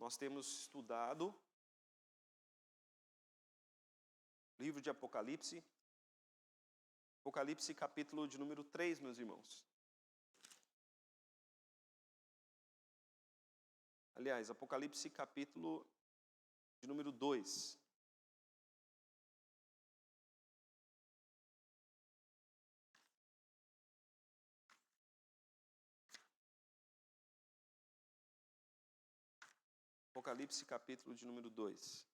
Nós temos estudado o livro de Apocalipse, Apocalipse capítulo de número 3, meus irmãos. Aliás, Apocalipse capítulo de número 2. Apocalipse capítulo de número 2.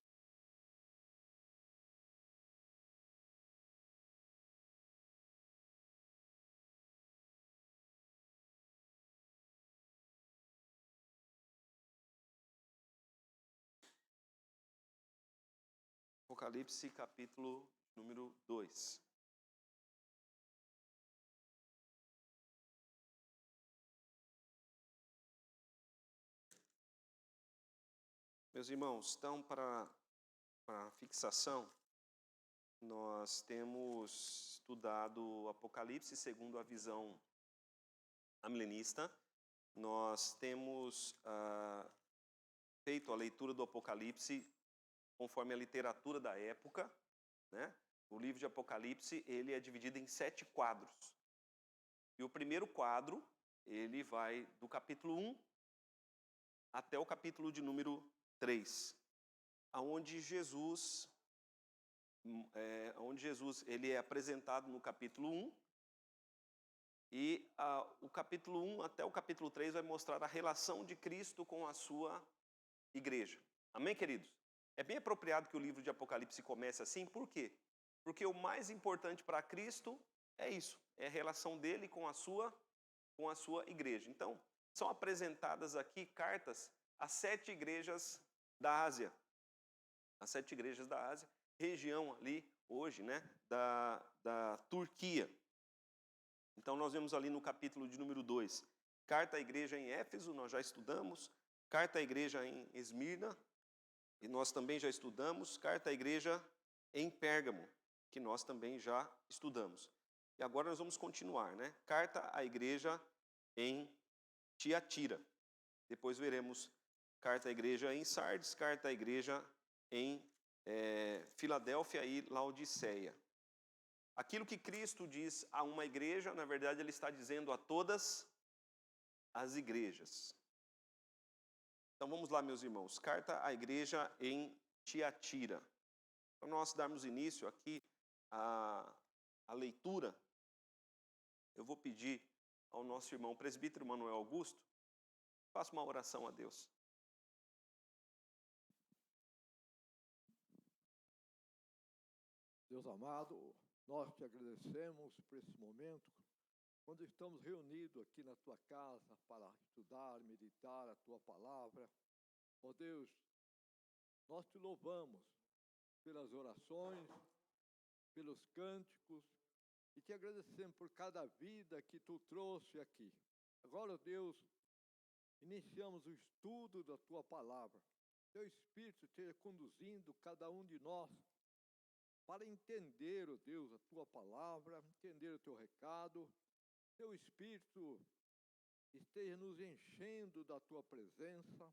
Apocalipse capítulo número 2. Meus irmãos, então para fixação, nós temos estudado o Apocalipse segundo a visão amilenista. Nós temos feito a leitura do Apocalipse conforme a literatura da época, né? O livro de Apocalipse, ele é dividido em 7 quadros. E o primeiro quadro, ele vai do capítulo 1 até o capítulo de número 3, onde Jesus ele é apresentado no capítulo 1, e o capítulo 1 até o capítulo 3 vai mostrar a relação de Cristo com a sua igreja. Amém, queridos? É bem apropriado que o livro de Apocalipse comece assim, por quê? Porque o mais importante para Cristo é isso, é a relação dele com a sua igreja. Então, são apresentadas aqui cartas às 7 igrejas da Ásia. As 7 igrejas da Ásia, região ali, hoje, né, da Turquia. Então, nós vemos ali no capítulo de número 2, carta à igreja em Éfeso, nós já estudamos, carta à igreja em Esmirna, e nós também já estudamos, carta à igreja em Pérgamo, que nós também já estudamos. E agora nós vamos continuar, né? Carta à igreja em Tiatira. Depois veremos carta à igreja em Sardes, carta à igreja em Filadélfia e Laodiceia. Aquilo que Cristo diz a uma igreja, na verdade, ele está dizendo a todas as igrejas. Então vamos lá, meus irmãos. Carta à igreja em Tiatira. Para nós darmos início aqui à leitura, eu vou pedir ao nosso irmão presbítero Manuel Augusto, faça uma oração a Deus. Deus amado, nós te agradecemos por esse momento, quando estamos reunidos aqui na tua casa para estudar, meditar a tua palavra. Ó Deus, nós te louvamos pelas orações, pelos cânticos, e te agradecemos por cada vida que tu trouxe aqui. Agora, ó Deus, iniciamos o estudo da tua palavra. Teu Espírito esteja conduzindo cada um de nós para entender, ó Deus, a tua palavra, entender o teu recado. Teu Espírito esteja nos enchendo da tua presença,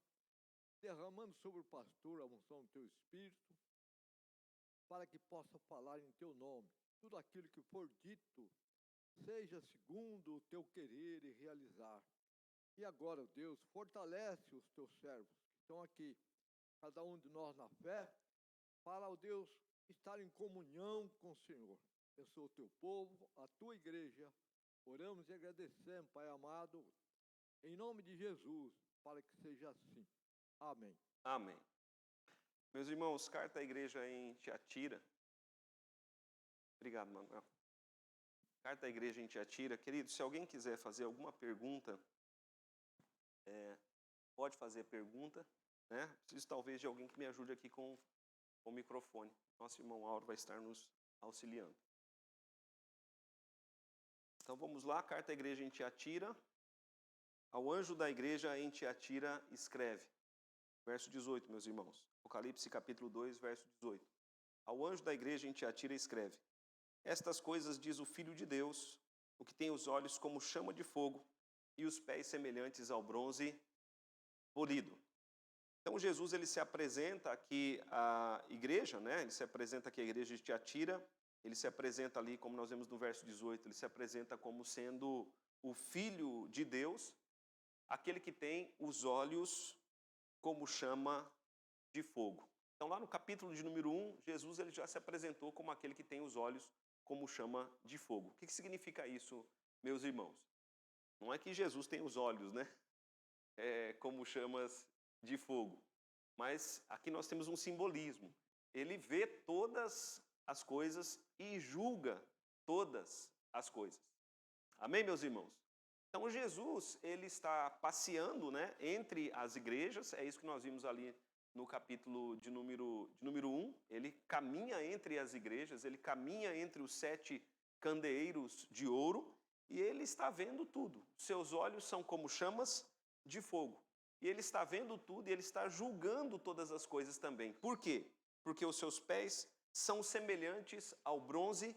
derramando sobre o pastor a unção do teu Espírito, para que possa falar em teu nome. Tudo aquilo que for dito, seja segundo o teu querer e realizar. E agora, ó Deus, fortalece os teus servos que estão aqui, cada um de nós na fé, para, ó Deus, estar em comunhão com o Senhor. Eu sou o teu povo, a tua igreja. Oramos e agradecemos, Pai amado, em nome de Jesus, para que seja assim. Amém. Amém. Meus irmãos, carta à igreja em Tiatira. Obrigado, Manuel. Carta à igreja em Tiatira. Querido, se alguém quiser fazer alguma pergunta, pode fazer pergunta, né? Preciso talvez de alguém que me ajude aqui com o microfone. Nosso irmão Auro vai estar nos auxiliando. Então vamos lá, carta à igreja em Tiatira. Ao anjo da igreja em Tiatira escreve. Verso 18, meus irmãos. Apocalipse capítulo 2, verso 18. Ao anjo da igreja em Tiatira escreve. Estas coisas diz o Filho de Deus, o que tem os olhos como chama de fogo e os pés semelhantes ao bronze polido. Então Jesus ele se apresenta aqui à igreja, né? Ele se apresenta aqui à igreja de Tiatira. Ele se apresenta ali, como nós vemos no verso 18, ele se apresenta como sendo o Filho de Deus, aquele que tem os olhos como chama de fogo. Então lá no capítulo de número 1, Jesus ele já se apresentou como aquele que tem os olhos como chama de fogo. O que significa isso, meus irmãos? Não é que Jesus tem os olhos, né? Como chamas de fogo. Mas aqui nós temos um simbolismo. Ele vê todas as coisas e julga todas as coisas. Amém, meus irmãos? Então Jesus, ele está passeando, né, entre as igrejas, é isso que nós vimos ali no capítulo de número 1. Ele caminha entre as igrejas, ele caminha entre os 7 candeeiros de ouro e ele está vendo tudo. Seus olhos são como chamas de fogo. E ele está vendo tudo e ele está julgando todas as coisas também. Por quê? Porque os seus pés são semelhantes ao bronze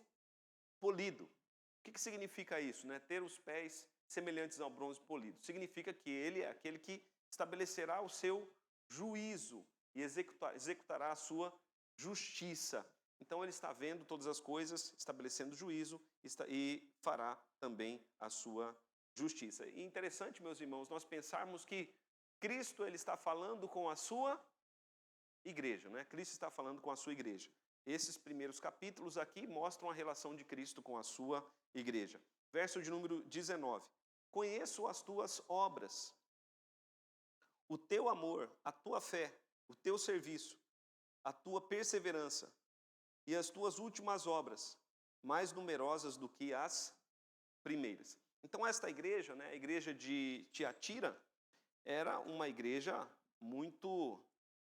polido. O que significa isso, né? Ter os pés semelhantes ao bronze polido. Significa que ele é aquele que estabelecerá o seu juízo e executará a sua justiça. Então ele está vendo todas as coisas, estabelecendo juízo e fará também a sua justiça. E interessante, meus irmãos, nós pensarmos que Cristo ele está falando com a sua igreja, né? Cristo está falando com a sua igreja. Esses primeiros capítulos aqui mostram a relação de Cristo com a sua igreja. Verso de número 19. Conheço as tuas obras, o teu amor, a tua fé, o teu serviço, a tua perseverança e as tuas últimas obras, mais numerosas do que as primeiras. Então esta igreja, né, a igreja de Tiatira, era uma igreja muito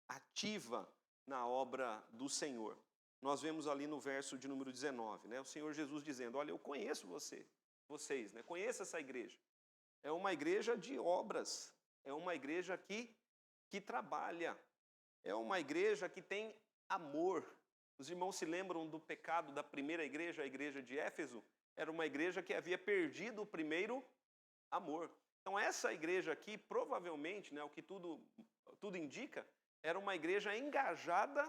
ativa na obra do Senhor. Nós vemos ali no verso de número 19, né, o Senhor Jesus dizendo, olha, eu conheço vocês, né, conheço essa igreja. É uma igreja de obras, é uma igreja que trabalha, é uma igreja que tem amor. Os irmãos se lembram do pecado da primeira igreja, a igreja de Éfeso? Era uma igreja que havia perdido o primeiro amor. Então essa igreja aqui, provavelmente, né, o que tudo indica, era uma igreja engajada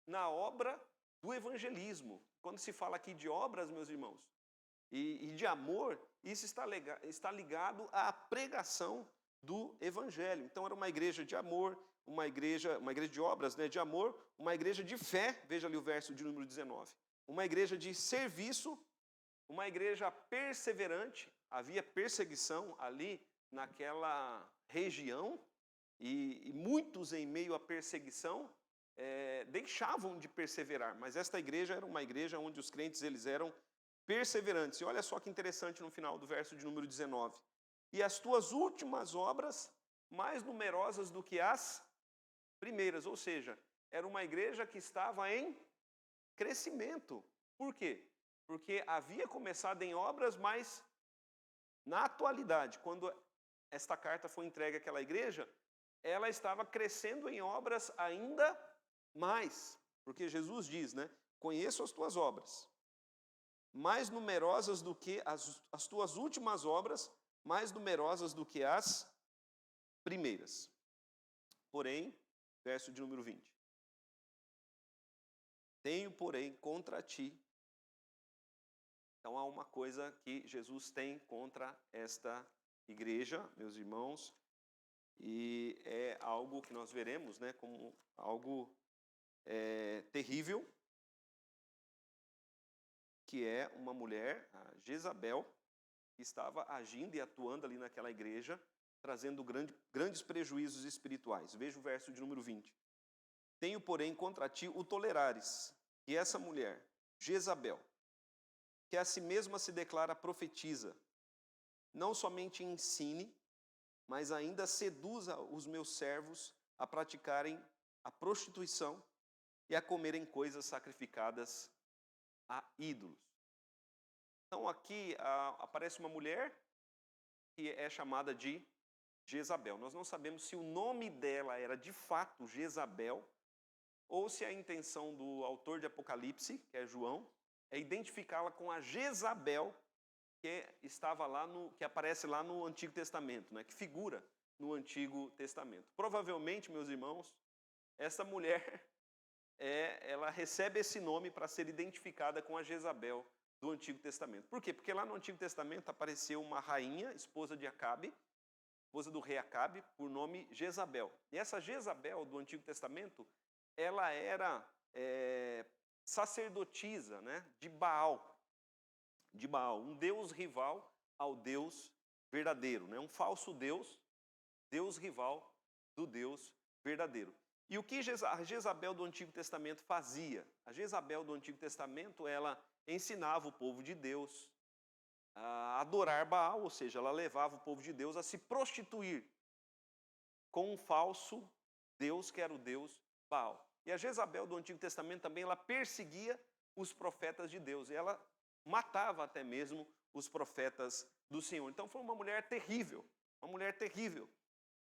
na obra do evangelismo. Quando se fala aqui de obras, meus irmãos, e de amor, isso está ligado à pregação do evangelho. Então era uma igreja de amor, uma igreja de obras, né, de amor, uma igreja de fé, veja ali o verso de número 19, uma igreja de serviço, uma igreja perseverante. Havia perseguição ali naquela região e muitos em meio à perseguição deixavam de perseverar, mas esta igreja era uma igreja onde os crentes eles eram perseverantes. E olha só que interessante no final do verso de número 19. E as tuas últimas obras mais numerosas do que as primeiras. Ou seja, era uma igreja que estava em crescimento. Por quê? Porque havia começado em obras, mas na atualidade, quando esta carta foi entregue àquela igreja, ela estava crescendo em obras ainda mais. Porque Jesus diz, né? Conheço as tuas obras, mais numerosas do que as tuas últimas obras, mais numerosas do que as primeiras. Porém, verso de número 20. Tenho, porém, contra ti. Então há uma coisa que Jesus tem contra esta igreja, meus irmãos, e é algo que nós veremos, né, como algo terrível, que é uma mulher, a Jezabel, que estava agindo e atuando ali naquela igreja, trazendo grandes prejuízos espirituais. Veja o verso de número 20. Tenho, porém, contra ti o tolerares, que essa mulher, Jezabel, que a si mesma se declara profetiza, não somente ensine, mas ainda seduza os meus servos a praticarem a prostituição e a comerem coisas sacrificadas a ídolos. Então aqui aparece uma mulher que é chamada de Jezabel. Nós não sabemos se o nome dela era de fato Jezabel ou se a intenção do autor de Apocalipse, que é João, é identificá-la com a Jezabel que aparece lá no Antigo Testamento, né, que figura no Antigo Testamento. Provavelmente, meus irmãos, essa mulher, ela recebe esse nome para ser identificada com a Jezabel do Antigo Testamento. Por quê? Porque lá no Antigo Testamento apareceu uma rainha, esposa de Acabe, esposa do rei Acabe, por nome Jezabel. E essa Jezabel do Antigo Testamento, ela era sacerdotisa, né, de Baal, um deus rival ao Deus verdadeiro, né, um falso Deus, Deus rival do Deus verdadeiro. E o que a Jezabel do Antigo Testamento fazia? A Jezabel do Antigo Testamento, ela ensinava o povo de Deus a adorar Baal, ou seja, ela levava o povo de Deus a se prostituir com um falso Deus, que era o Deus Baal. E a Jezabel do Antigo Testamento também, ela perseguia os profetas de Deus, e ela matava até mesmo os profetas do Senhor. Então foi uma mulher terrível,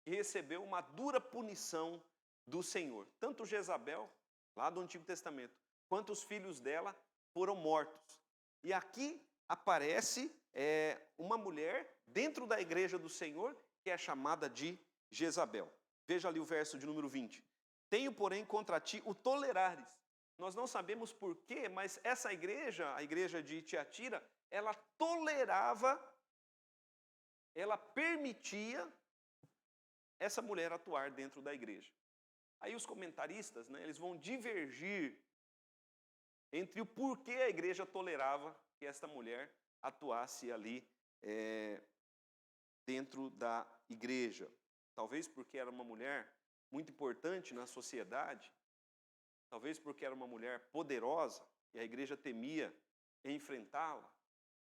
que recebeu uma dura punição do Senhor. Tanto Jezabel, lá do Antigo Testamento, quanto os filhos dela foram mortos. E aqui aparece uma mulher dentro da igreja do Senhor, que é chamada de Jezabel. Veja ali o verso de número 20. Tenho, porém, contra ti o tolerares. Nós não sabemos porquê, mas essa igreja, a igreja de Tiatira, ela tolerava, ela permitia essa mulher atuar dentro da igreja. Aí os comentaristas, né, eles vão divergir entre o porquê a igreja tolerava que esta mulher atuasse ali dentro da igreja. Talvez porque era uma mulher muito importante na sociedade, talvez porque era uma mulher poderosa e a igreja temia enfrentá-la.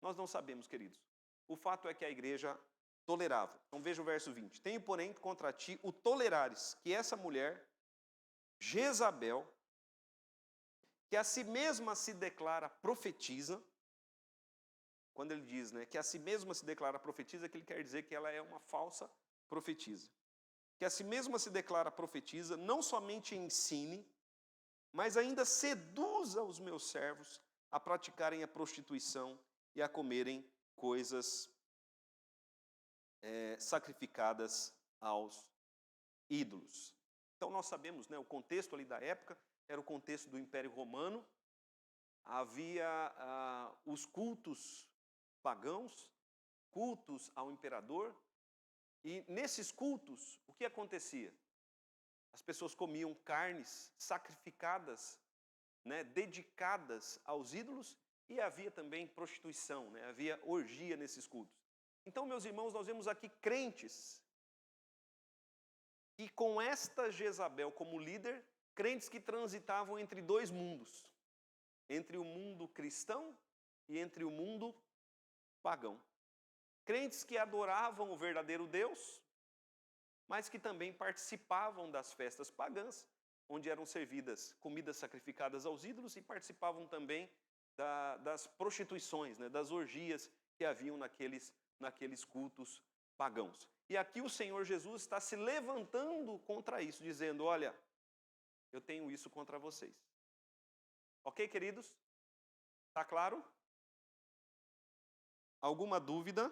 Nós não sabemos, queridos. O fato é que a igreja tolerava. Então veja o verso 20. Tenho, porém, contra ti o tolerares, que essa mulher, Jezabel, que a si mesma se declara profetiza. Quando ele diz, né, que a si mesma se declara profetiza, que ele quer dizer que ela é uma falsa profetisa. Que a si mesma se declara profetiza, não somente ensine, mas ainda seduza os meus servos a praticarem a prostituição e a comerem coisas sacrificadas aos ídolos. Então nós sabemos, né, o contexto ali da época era o contexto do Império Romano. Havia os cultos pagãos, cultos ao imperador, e nesses cultos, o que acontecia? As pessoas comiam carnes sacrificadas, né, dedicadas aos ídolos, e havia também prostituição, né, havia orgia nesses cultos. Então, meus irmãos, nós vemos aqui crentes, e com esta Jezabel como líder, crentes que transitavam entre dois mundos, entre o mundo cristão e entre o mundo pagão. Crentes que adoravam o verdadeiro Deus, mas que também participavam das festas pagãs, onde eram servidas comidas sacrificadas aos ídolos, e participavam também das prostituições, né, das orgias que haviam naqueles cultos pagãos. E aqui o Senhor Jesus está se levantando contra isso, dizendo, olha, eu tenho isso contra vocês. Ok, queridos? Está claro? Alguma dúvida?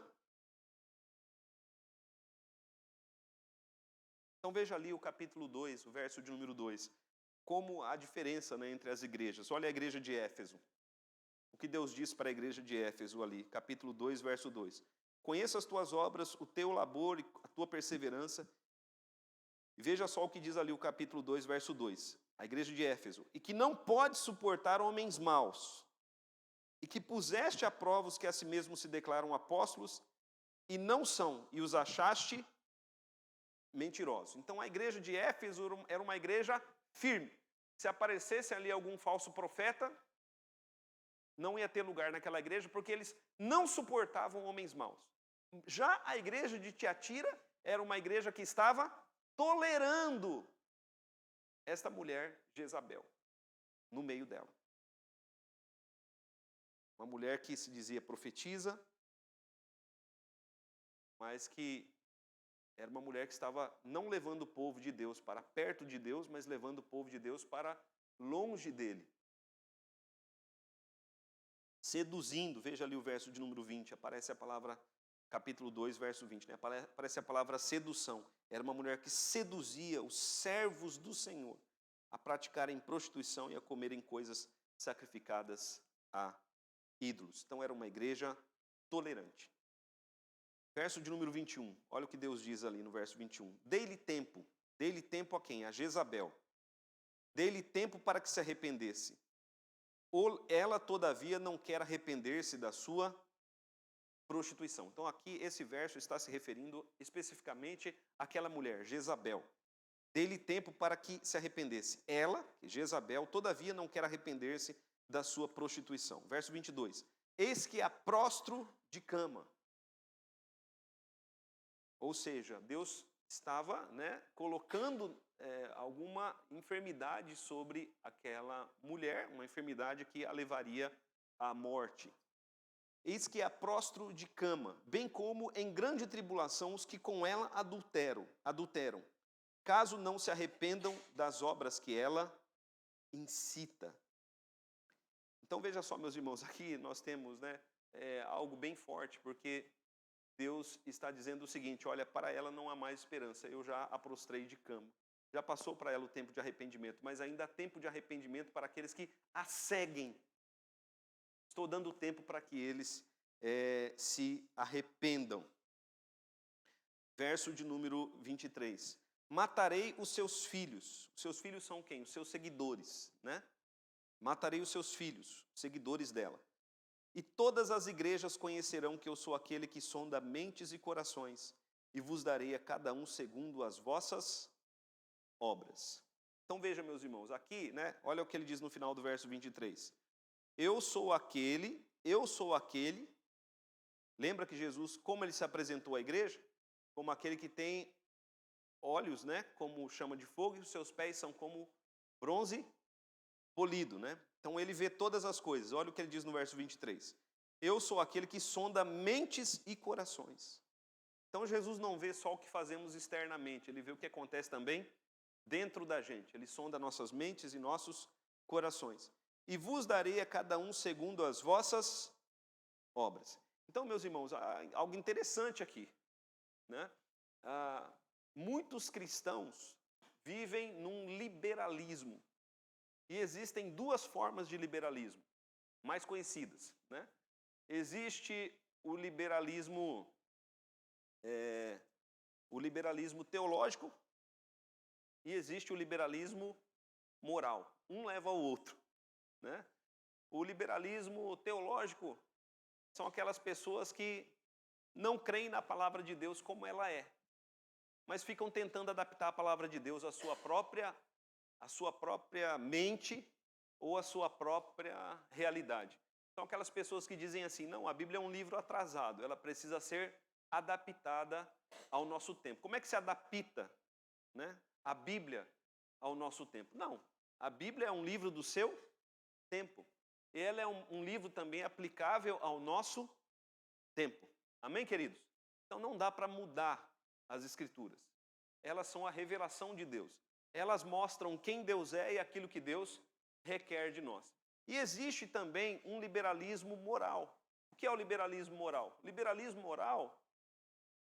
Então veja ali o capítulo 2, o verso de número 2. Como a diferença, né, entre as igrejas. Olha a igreja de Éfeso. O que Deus diz para a igreja de Éfeso ali, capítulo 2, verso 2. Conheço as tuas obras, o teu labor e a tua perseverança. E veja só o que diz ali o capítulo 2, verso 2. A igreja de Éfeso. E que não pode suportar homens maus. E que puseste a prova os que a si mesmos se declaram apóstolos e não são, e os achaste mentirosos. Então a igreja de Éfeso era uma igreja firme. Se aparecesse ali algum falso profeta, não ia ter lugar naquela igreja, porque eles não suportavam homens maus. Já a igreja de Tiatira era uma igreja que estava tolerando esta mulher Jezabel no meio dela. Uma mulher que se dizia profetisa, mas que era uma mulher que estava não levando o povo de Deus para perto de Deus, mas levando o povo de Deus para longe dele. Seduzindo, veja ali o verso de número 20, aparece a palavra capítulo 2, verso 20, né? Aparece a palavra sedução. Era uma mulher que seduzia os servos do Senhor a praticarem prostituição e a comerem coisas sacrificadas a ídolos. Então era uma igreja tolerante. Verso de número 21, olha o que Deus diz ali no verso 21. Dei-lhe tempo a quem? A Jezabel. Dei-lhe tempo para que se arrependesse. Ela, todavia, não quer arrepender-se da sua prostituição. Então aqui esse verso está se referindo especificamente àquela mulher, Jezabel. Dei-lhe tempo para que se arrependesse. Ela, Jezabel, todavia não quer arrepender-se da sua prostituição. Verso 22. Eis que a prostro de cama. Ou seja, Deus estava, colocando alguma enfermidade sobre aquela mulher, uma enfermidade que a levaria à morte. Eis que a prostro de cama, bem como em grande tribulação os que com ela adulteram, caso não se arrependam das obras que ela incita. Então veja só, meus irmãos, aqui nós temos algo bem forte, porque Deus está dizendo o seguinte: olha, para ela não há mais esperança, eu já a prostrei de cama. Já passou para ela o tempo de arrependimento, mas ainda há tempo de arrependimento para aqueles que a seguem. Estou dando tempo para que eles se arrependam. Verso de número 23. Matarei os seus filhos. Os seus filhos são quem? Os seus seguidores, Matarei os seus filhos, seguidores dela. E todas as igrejas conhecerão que eu sou aquele que sonda mentes e corações, e vos darei a cada um segundo as vossas obras. Então veja, meus irmãos, aqui, olha o que ele diz no final do verso 23. Eu sou aquele, lembra que Jesus, como ele se apresentou à igreja? Como aquele que tem olhos, como chama de fogo, e os seus pés são como bronze polido, Então ele vê todas as coisas. Olha o que ele diz no verso 23. Eu sou aquele que sonda mentes e corações. Então Jesus não vê só o que fazemos externamente, ele vê o que acontece também dentro da gente. Ele sonda nossas mentes e nossos corações. E vos darei a cada um segundo as vossas obras. Então, meus irmãos, algo interessante aqui, muitos cristãos vivem num liberalismo. E existem duas formas de liberalismo mais conhecidas, Existe o liberalismo teológico e existe o liberalismo moral. Um leva ao outro, O liberalismo teológico são aquelas pessoas que não creem na palavra de Deus como ela é, mas ficam tentando adaptar a palavra de Deus à sua própria mente ou à sua própria realidade. São aquelas pessoas que dizem assim: não, a Bíblia é um livro atrasado, ela precisa ser adaptada ao nosso tempo. Como é que se adapta, a Bíblia ao nosso tempo? Não, a Bíblia é um livro do seu tempo. E ela é um livro também aplicável ao nosso tempo. Amém, queridos? Então não dá para mudar as Escrituras. Elas são a revelação de Deus. Elas mostram quem Deus é e aquilo que Deus requer de nós. E existe também um liberalismo moral. O que é o liberalismo moral? O liberalismo moral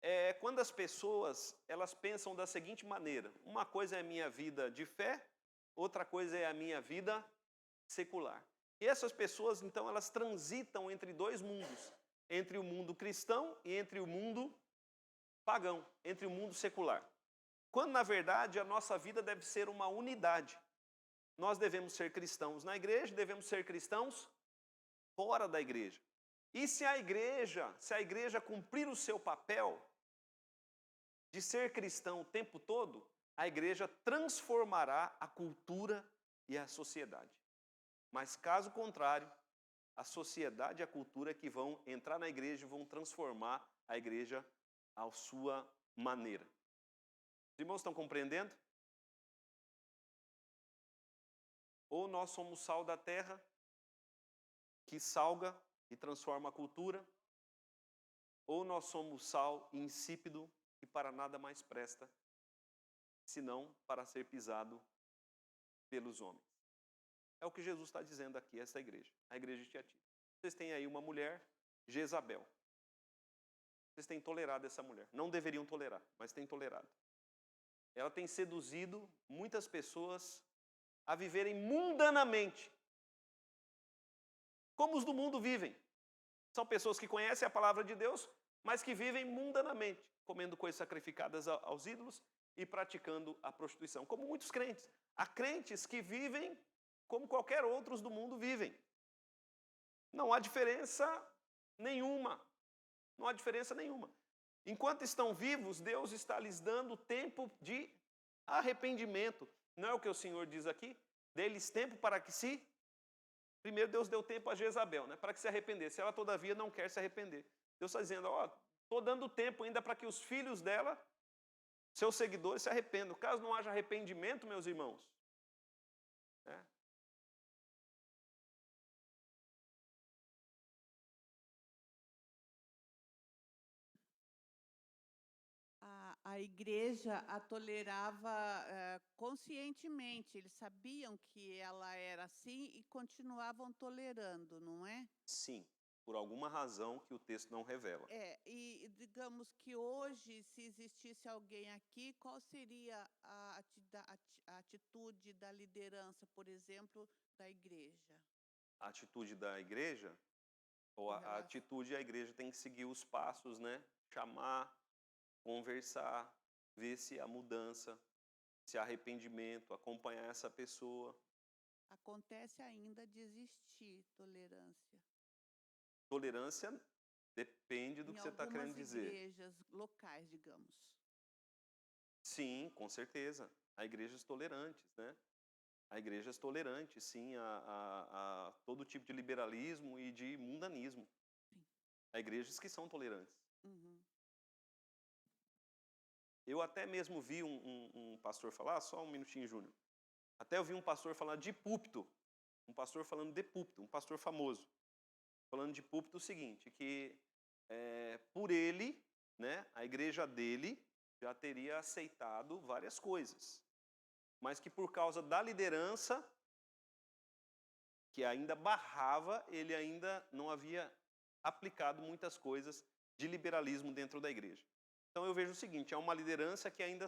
é quando as pessoas elas pensam da seguinte maneira: uma coisa é a minha vida de fé, outra coisa é a minha vida secular. E essas pessoas, então, elas transitam entre dois mundos, entre o mundo cristão e entre o mundo pagão, entre o mundo secular. Quando, na verdade, a nossa vida deve ser uma unidade. Nós devemos ser cristãos na igreja, devemos ser cristãos fora da igreja. E se a igreja cumprir o seu papel de ser cristão o tempo todo, a igreja transformará a cultura e a sociedade. Mas, caso contrário, a sociedade e a cultura que vão entrar na igreja e vão transformar a igreja à sua maneira. Os irmãos estão compreendendo? Ou nós somos sal da terra, que salga e transforma a cultura, ou nós somos sal insípido, que para nada mais presta, senão para ser pisado pelos homens. É o que Jesus está dizendo aqui, essa igreja, a igreja de Tiatira. Vocês têm aí uma mulher, Jezabel. Vocês têm tolerado essa mulher. Não deveriam tolerar, mas têm tolerado. Ela tem seduzido muitas pessoas a viverem mundanamente, como os do mundo vivem. São pessoas que conhecem a palavra de Deus, mas que vivem mundanamente, comendo coisas sacrificadas aos ídolos e praticando a prostituição, como muitos crentes. Há crentes que vivem como qualquer outros do mundo vivem. Não há diferença nenhuma. Não há diferença nenhuma. Enquanto estão vivos, Deus está lhes dando tempo de arrependimento. Não é o que o Senhor diz aqui? Dê-lhes tempo para que se... Primeiro Deus deu tempo a Jezabel, né, para que se arrependesse. Ela, todavia, não quer se arrepender. Deus está dizendo, estou dando tempo ainda para que os filhos dela, seus seguidores, se arrependam. Caso não haja arrependimento, meus irmãos, né, A igreja a tolerava conscientemente, eles sabiam que ela era assim e continuavam tolerando, não é? sim, por alguma razão que o texto não revela. E digamos que hoje, se existisse alguém aqui, qual seria a atitude da liderança, por exemplo, da igreja? A atitude da igreja, ou a atitude da igreja tem que seguir os passos, né? Chamar, conversar, ver se há mudança, se há arrependimento, acompanhar essa pessoa. Acontece ainda de existir tolerância. Tolerância depende do que você está querendo dizer. Em algumas igrejas locais, digamos. Sim, com certeza. Há igrejas tolerantes, né? Há igrejas tolerantes, sim, a todo tipo de liberalismo e de mundanismo. Sim. Há igrejas que são tolerantes. Uhum. Eu até mesmo vi um pastor falar, só um minutinho, Júnior. Até eu vi um pastor falar de púlpito, um pastor falando de púlpito, um pastor famoso, falando de púlpito o seguinte, que por ele, né, a igreja dele já teria aceitado várias coisas, mas que por causa da liderança, que ainda barrava, ele ainda não havia aplicado muitas coisas de liberalismo dentro da igreja. Então eu vejo o seguinte, é uma liderança que ainda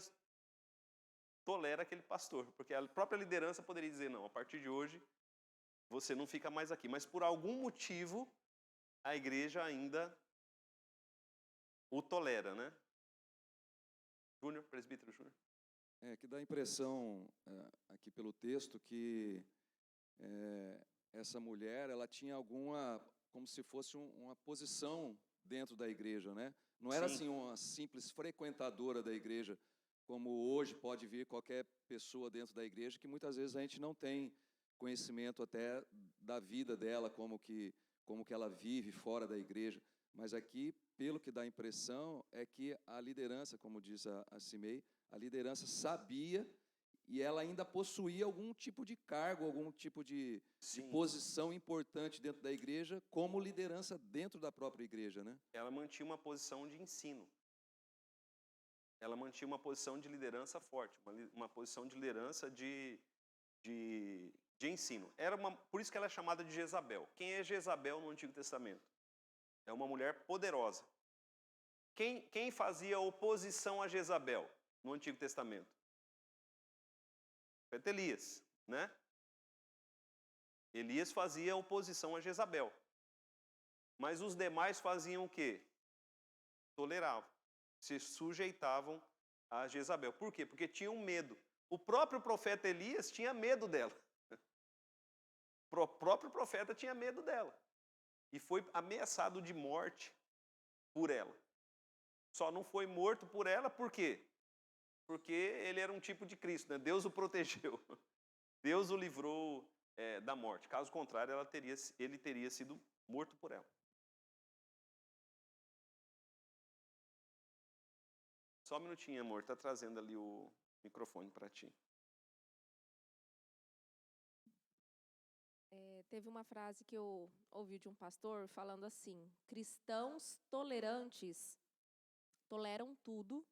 tolera aquele pastor, porque a própria liderança poderia dizer, não, a partir de hoje você não fica mais aqui, mas por algum motivo a igreja ainda o tolera, né? Júnior, presbítero Júnior. Que dá a impressão, aqui pelo texto, que essa mulher, ela tinha alguma, como se fosse uma posição dentro da igreja, né? Não era assim uma simples frequentadora da igreja, como hoje pode vir qualquer pessoa dentro da igreja, que muitas vezes a gente não tem conhecimento até da vida dela, como que ela vive fora da igreja. Mas aqui, pelo que dá a impressão, é que a liderança, como diz a Cimei, a liderança sabia e ela ainda possuía algum tipo de cargo, algum tipo de posição importante dentro da igreja, como liderança dentro da própria igreja, né? Ela mantinha uma posição de ensino. Ela mantinha uma posição de liderança forte, uma posição de liderança de ensino. Por isso que ela é chamada de Jezabel. Quem é Jezabel no Antigo Testamento? É uma mulher poderosa. Quem fazia oposição a Jezabel no Antigo Testamento? Foi Elias, né? Elias fazia oposição a Jezabel. Mas os demais faziam o quê? Toleravam. Se sujeitavam a Jezabel. Por quê? Porque tinham medo. O próprio profeta Elias tinha medo dela. O próprio profeta tinha medo dela. E foi ameaçado de morte por ela. Só não foi morto por ela, por quê? Porque ele era um tipo de Cristo, né? Deus o protegeu. Deus o livrou da morte. Caso contrário, ele teria sido morto por ela. Só um minutinho, amor. Está trazendo ali o microfone para ti. Teve uma frase que eu ouvi de um pastor falando assim: cristãos tolerantes toleram tudo,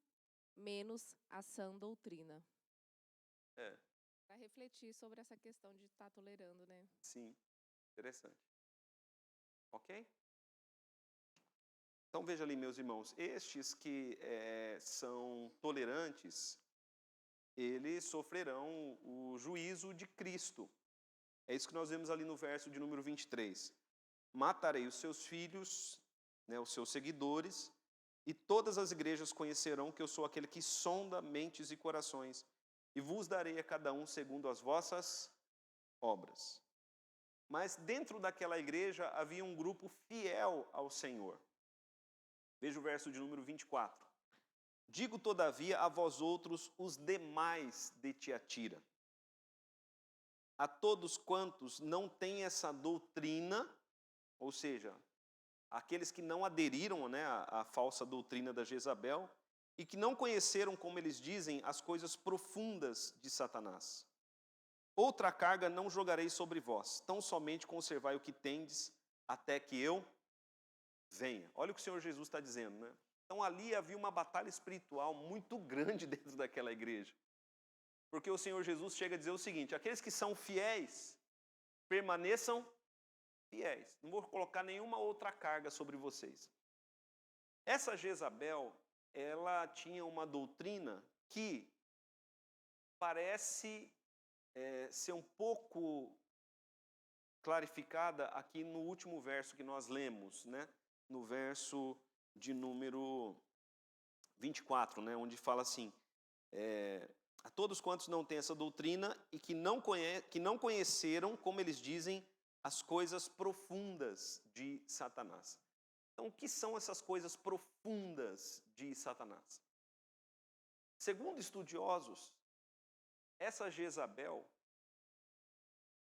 menos a sã doutrina. Para refletir sobre essa questão de estar tolerando, né? Sim, interessante. Ok? Então veja ali, meus irmãos, estes que são tolerantes, eles sofrerão o juízo de Cristo. É isso que nós vemos ali no verso de número 23. Matarei os seus filhos, né, os seus seguidores, e todas as igrejas conhecerão que eu sou aquele que sonda mentes e corações, e vos darei a cada um segundo as vossas obras. Mas dentro daquela igreja havia um grupo fiel ao Senhor. Veja o verso de número 24. Digo, todavia, a vós outros, os demais de Tiatira, a todos quantos não têm essa doutrina, ou seja, aqueles que não aderiram, né, à falsa doutrina da Jezabel, e que não conheceram, como eles dizem, as coisas profundas de Satanás. Outra carga não jogarei sobre vós, tão somente conservai o que tendes, até que eu venha. Olha o que o Senhor Jesus está dizendo, né? Então ali havia uma batalha espiritual muito grande dentro daquela igreja. Porque o Senhor Jesus chega a dizer o seguinte: aqueles que são fiéis, permaneçam fiéis. Não vou colocar nenhuma outra carga sobre vocês. Essa Jezabel, ela tinha uma doutrina que parece ser um pouco clarificada aqui no último verso que nós lemos, né? No verso de número 24, né? Onde fala assim, a todos quantos não têm essa doutrina e que não conheceram, como eles dizem, as coisas profundas de Satanás. Então, o que são essas coisas profundas de Satanás? Segundo estudiosos, essa Jezabel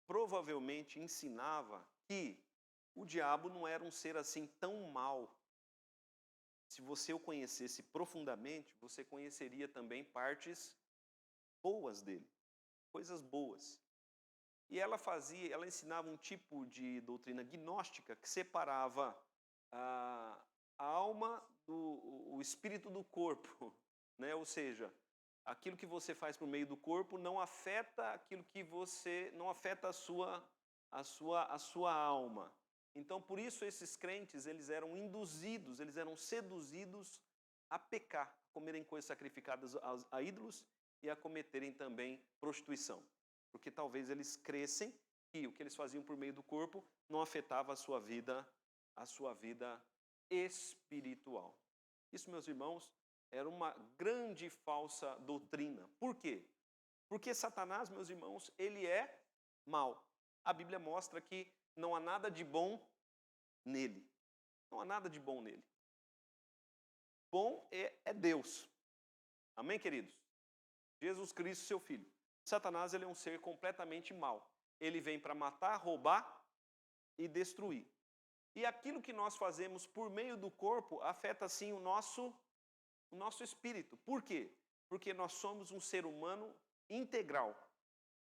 provavelmente ensinava que o diabo não era um ser assim tão mau. Se você o conhecesse profundamente, você conheceria também partes boas dele, coisas boas. E ela ensinava um tipo de doutrina gnóstica que separava a alma o espírito do corpo, né? Ou seja, aquilo que você faz por meio do corpo não afeta a sua alma. Então, por isso esses crentes, eles eram induzidos, eles eram seduzidos a pecar, a comerem coisas sacrificadas a ídolos e a cometerem também prostituição. Porque talvez eles crescem que o que eles faziam por meio do corpo não afetava a sua vida espiritual. Isso, meus irmãos, era uma grande falsa doutrina. Por quê? Porque Satanás, meus irmãos, ele é mau. A Bíblia mostra que não há nada de bom nele. Não há nada de bom nele. Bom é Deus. Amém, queridos? Jesus Cristo, seu Filho. Satanás, ele é um ser completamente mau. Ele vem para matar, roubar e destruir. E aquilo que nós fazemos por meio do corpo afeta, sim, o nosso espírito. Por quê? Porque nós somos um ser humano integral.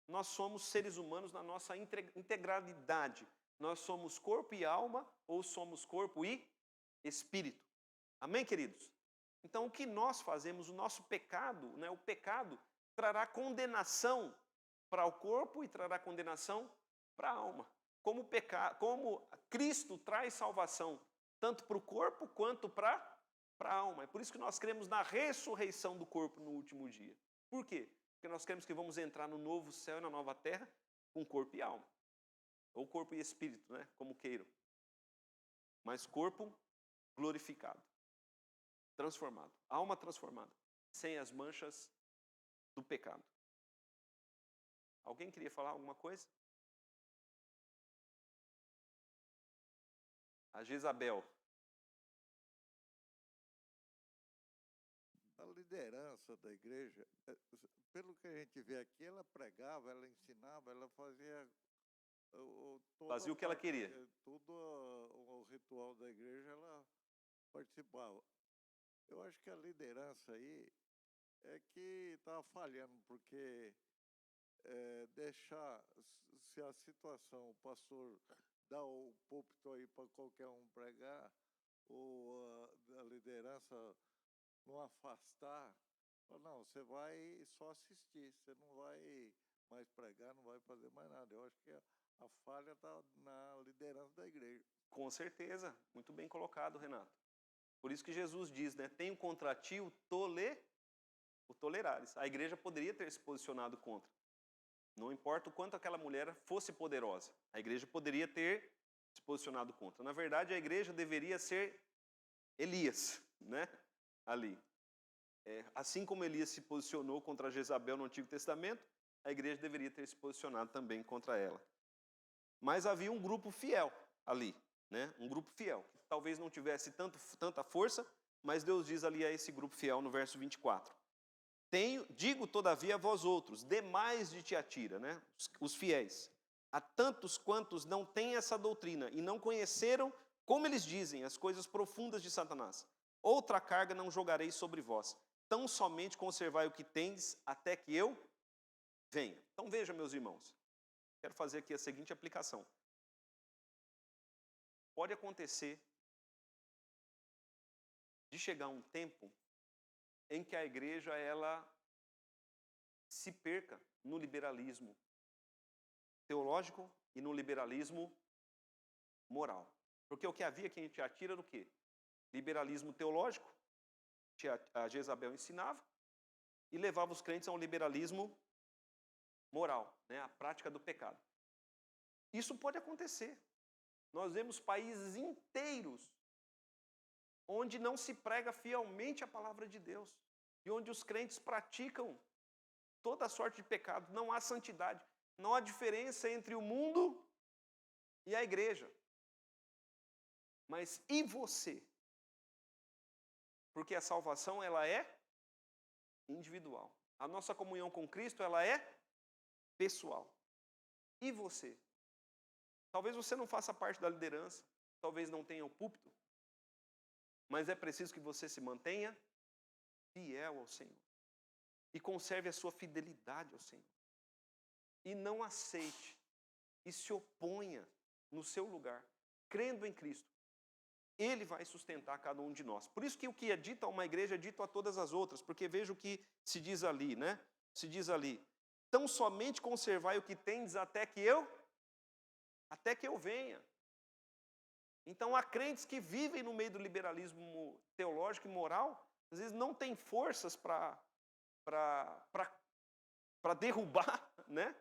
Nós somos seres humanos na nossa integralidade. Nós somos corpo e alma ou somos corpo e espírito. Amém, queridos? Então, o que nós fazemos, o nosso pecado, né, o pecado trará condenação para o corpo e trará condenação para a alma. Como Cristo traz salvação, tanto para o corpo quanto para a alma. É por isso que nós cremos na ressurreição do corpo no último dia. Por quê? Porque nós cremos que vamos entrar no novo céu e na nova terra com corpo e alma. Ou corpo e espírito, né? Como queiram. Mas corpo glorificado. Transformado. Alma transformada. Sem as manchas do pecado. Alguém queria falar alguma coisa? A Jezabel. A liderança da igreja, pelo que a gente vê aqui, ela pregava, ela ensinava, ela fazia Fazia o que ela queria. Todo o ritual da igreja, ela participava. Eu acho que a liderança aí é que está falhando, porque deixar, se a situação, o pastor dá o púlpito aí para qualquer um pregar, ou a liderança não afastar, não, você vai só assistir, você não vai mais pregar, não vai fazer mais nada. Eu acho que a falha está na liderança da igreja. Com certeza, muito bem colocado, Renato. Por isso que Jesus diz, né? Tenho contra ti o tolerares. A igreja poderia ter se posicionado contra. Não importa o quanto aquela mulher fosse poderosa. A igreja poderia ter se posicionado contra. Na verdade, a igreja deveria ser Elias, né? Ali. Assim como Elias se posicionou contra Jezabel no Antigo Testamento, a igreja deveria ter se posicionado também contra ela. Mas havia um grupo fiel ali, né? Um grupo fiel, que talvez não tivesse tanta força, mas Deus diz ali a esse grupo fiel no verso 24. Digo, todavia, a vós outros, demais de Tiatira, né? Os fiéis, a tantos quantos não têm essa doutrina e não conheceram, como eles dizem, as coisas profundas de Satanás. Outra carga não jogarei sobre vós, tão somente conservai o que tendes até que eu venha. Então veja, meus irmãos, quero fazer aqui a seguinte aplicação. Pode acontecer de chegar um tempo em que a igreja ela se perca no liberalismo teológico e no liberalismo moral. Porque o que havia aqui em Tiatira era o quê? Liberalismo teológico, a Jezabel ensinava, e levava os crentes a um liberalismo moral, né? A prática do pecado. Isso pode acontecer. Nós vemos países inteiros onde não se prega fielmente a palavra de Deus e onde os crentes praticam toda sorte de pecado. Não há santidade, não há diferença entre o mundo e a igreja. Mas e você? Porque a salvação ela é individual. A nossa comunhão com Cristo ela é pessoal. E você? Talvez você não faça parte da liderança, talvez não tenha o púlpito, mas é preciso que você se mantenha fiel ao Senhor e conserve a sua fidelidade ao Senhor. E não aceite e se oponha no seu lugar, crendo em Cristo. Ele vai sustentar cada um de nós. Por isso que o que é dito a uma igreja é dito a todas as outras, porque veja o que se diz ali, né? Se diz ali, tão somente conservai o que tendes até que eu venha. Então há crentes que vivem no meio do liberalismo teológico e moral, às vezes não tem forças para derrubar, né?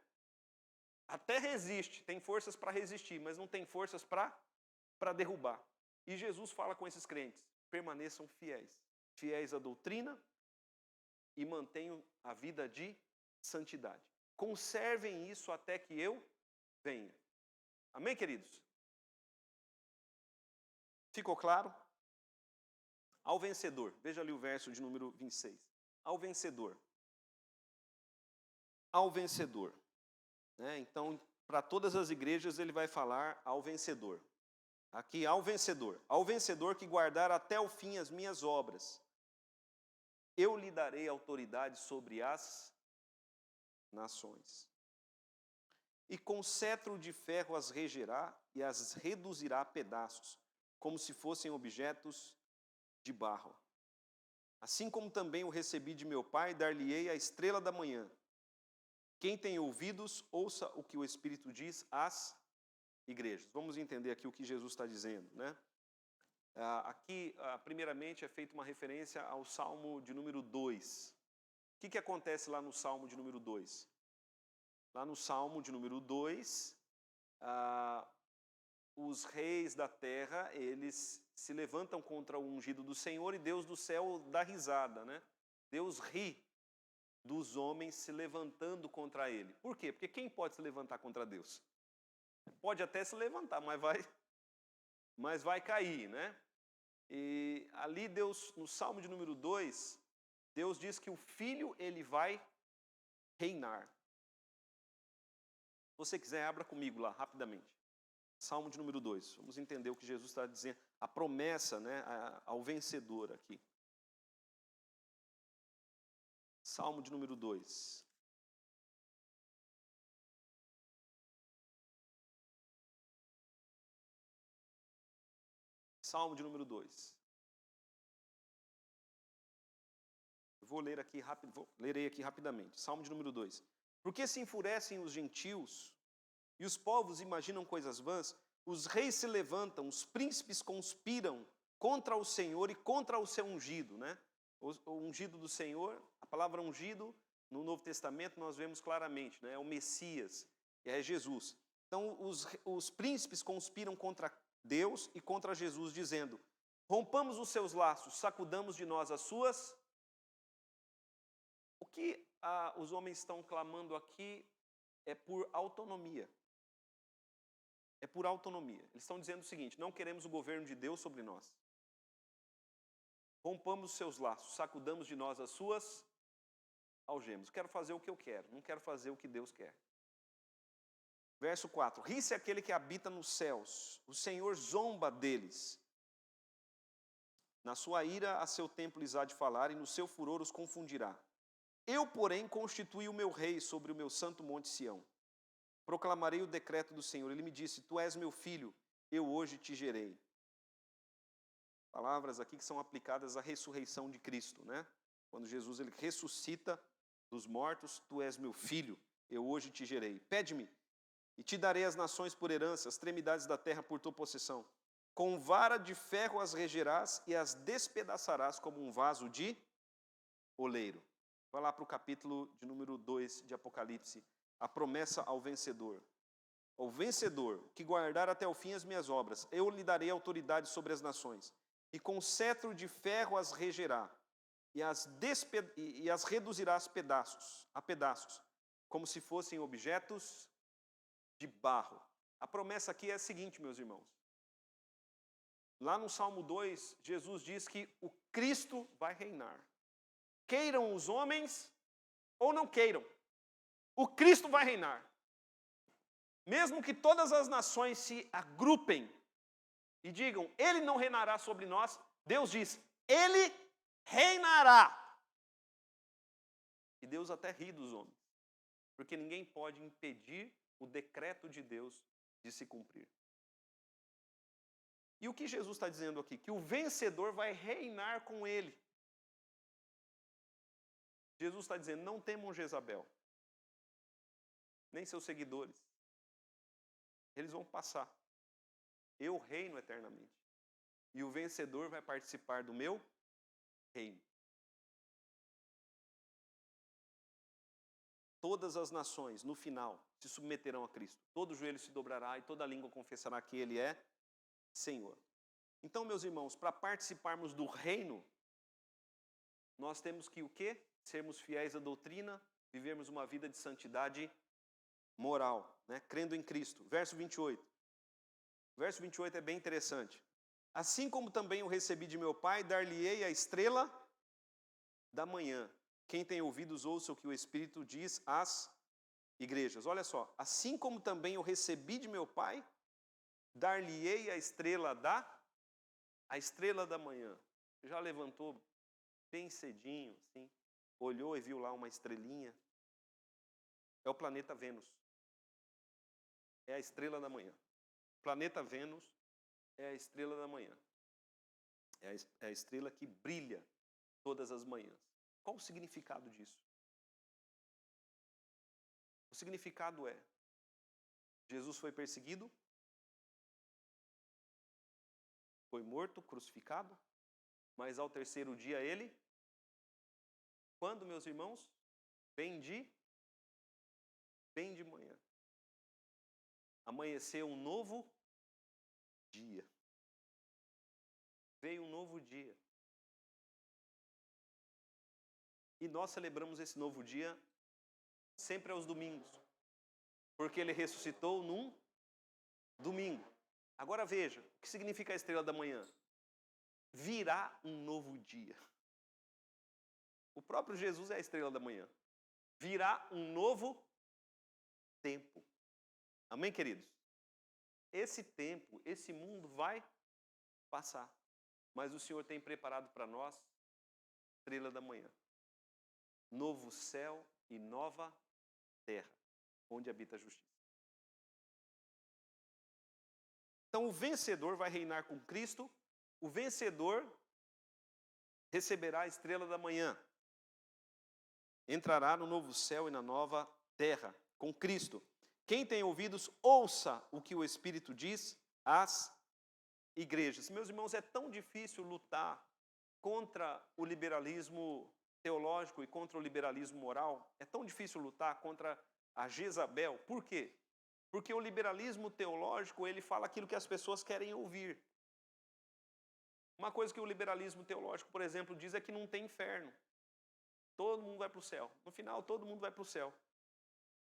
Até resiste, tem forças para resistir, mas não tem forças para derrubar. E Jesus fala com esses crentes, permaneçam fiéis à doutrina e mantenham a vida de santidade. Conservem isso até que eu venha. Amém, queridos? Ficou claro? Ao vencedor. Veja ali o verso de número 26. Ao vencedor. Ao vencedor. Né? Então, para todas as igrejas ele vai falar ao vencedor. Aqui, ao vencedor que guardar até o fim as minhas obras, eu lhe darei autoridade sobre as nações. E com cetro de ferro as regerá e as reduzirá a pedaços, como se fossem objetos de barro. Assim como também o recebi de meu Pai, dar-lhe-ei a estrela da manhã. Quem tem ouvidos, ouça o que o Espírito diz às igrejas. Vamos entender aqui o que Jesus está dizendo, né? Aqui, primeiramente, é feita uma referência ao Salmo de número 2. O que acontece lá no Salmo de número 2? Lá no Salmo de número 2, os reis da terra, eles se levantam contra o ungido do Senhor e Deus do céu dá risada, né? Deus ri dos homens se levantando contra ele. Por quê? Porque quem pode se levantar contra Deus? Pode até se levantar, mas vai cair, né? E ali Deus, no Salmo de número 2, Deus diz que o Filho, ele vai reinar. Se você quiser, abra comigo lá, rapidamente. Salmo de número 2. Vamos entender o que Jesus está dizendo, a promessa, né, ao vencedor aqui. Salmo de número 2. Salmo de número 2. Lerei aqui rapidamente. Salmo de número 2. Por que se enfurecem os gentios e os povos imaginam coisas vãs? Os reis se levantam, os príncipes conspiram contra o Senhor e contra o seu ungido, né? O ungido do Senhor, a palavra ungido, no Novo Testamento nós vemos claramente, né? É o Messias, é Jesus. Então, os príncipes conspiram contra Deus e contra Jesus, dizendo: rompamos os seus laços, sacudamos de nós as suas. O que os homens estão clamando aqui é por autonomia. É por autonomia. Eles estão dizendo o seguinte: não queremos o governo de Deus sobre nós. Rompamos os seus laços, sacudamos de nós as suas algemas. Quero fazer o que eu quero, não quero fazer o que Deus quer. Verso 4. Ri-se aquele que habita nos céus, o Senhor zomba deles. Na sua ira a seu tempo lhes há de falar, e no seu furor os confundirá. Eu, porém, constituí o meu rei sobre o meu santo monte Sião. Proclamarei o decreto do Senhor. Ele me disse: tu és meu filho, eu hoje te gerei. Palavras aqui que são aplicadas à ressurreição de Cristo, né? Quando Jesus ele ressuscita dos mortos: tu és meu filho, eu hoje te gerei. Pede-me, e te darei as nações por herança, as extremidades da terra por tua possessão. Com vara de ferro as regerás e as despedaçarás como um vaso de oleiro. Vai lá para o capítulo de número 2 de Apocalipse. A promessa ao vencedor. O vencedor que guardar até o fim as minhas obras, eu lhe darei autoridade sobre as nações. E com cetro de ferro as regerá, e as reduzirá a pedaços, como se fossem objetos de barro. A promessa aqui é a seguinte, meus irmãos. Lá no Salmo 2, Jesus diz que o Cristo vai reinar. Queiram os homens ou não queiram, o Cristo vai reinar. Mesmo que todas as nações se agrupem e digam: ele não reinará sobre nós, Deus diz: ele reinará. E Deus até ri dos homens, porque ninguém pode impedir o decreto de Deus de se cumprir. E o que Jesus está dizendo aqui? Que o vencedor vai reinar com ele. Jesus está dizendo: não temam Jezabel, nem seus seguidores. Eles vão passar. Eu reino eternamente. E o vencedor vai participar do meu reino. Todas as nações, no final, se submeterão a Cristo. Todo joelho se dobrará e toda língua confessará que Ele é Senhor. Então, meus irmãos, para participarmos do reino, nós temos que o quê? Sermos fiéis à doutrina, vivermos uma vida de santidade moral, né? Crendo em Cristo. Verso 28. O verso 28 é bem interessante. Assim como também eu recebi de meu Pai, dar-lhe-ei a estrela da manhã. Quem tem ouvidos, ouça o que o Espírito diz às igrejas. Olha só. Assim como também eu recebi de meu Pai, dar-lhe-ei a estrela da manhã. Já levantou bem cedinho, assim, olhou e viu lá uma estrelinha. É o planeta Vênus. É a estrela da manhã. O planeta Vênus é a estrela da manhã. É a estrela que brilha todas as manhãs. Qual o significado disso? O significado é: Jesus foi perseguido, foi morto, crucificado, mas ao terceiro dia ele, quando, meus irmãos? Bem de manhã. Amanheceu um novo dia. Veio um novo dia. E nós celebramos esse novo dia sempre aos domingos, porque ele ressuscitou num domingo. Agora veja, o que significa a estrela da manhã? Virá um novo dia. O próprio Jesus é a estrela da manhã. Virá um novo tempo. Amém, queridos? Esse tempo, esse mundo vai passar. Mas o Senhor tem preparado para nós estrela da manhã. Novo céu e nova terra, onde habita a justiça. Então o vencedor vai reinar com Cristo. O vencedor receberá a estrela da manhã. Entrará no novo céu e na nova terra, com Cristo. Quem tem ouvidos, ouça o que o Espírito diz às igrejas. Meus irmãos, é tão difícil lutar contra o liberalismo teológico e contra o liberalismo moral. É tão difícil lutar contra a Jezabel. Por quê? Porque o liberalismo teológico, ele fala aquilo que as pessoas querem ouvir. Uma coisa que o liberalismo teológico, por exemplo, diz é que não tem inferno. Todo mundo vai para o céu. No final, todo mundo vai para o céu.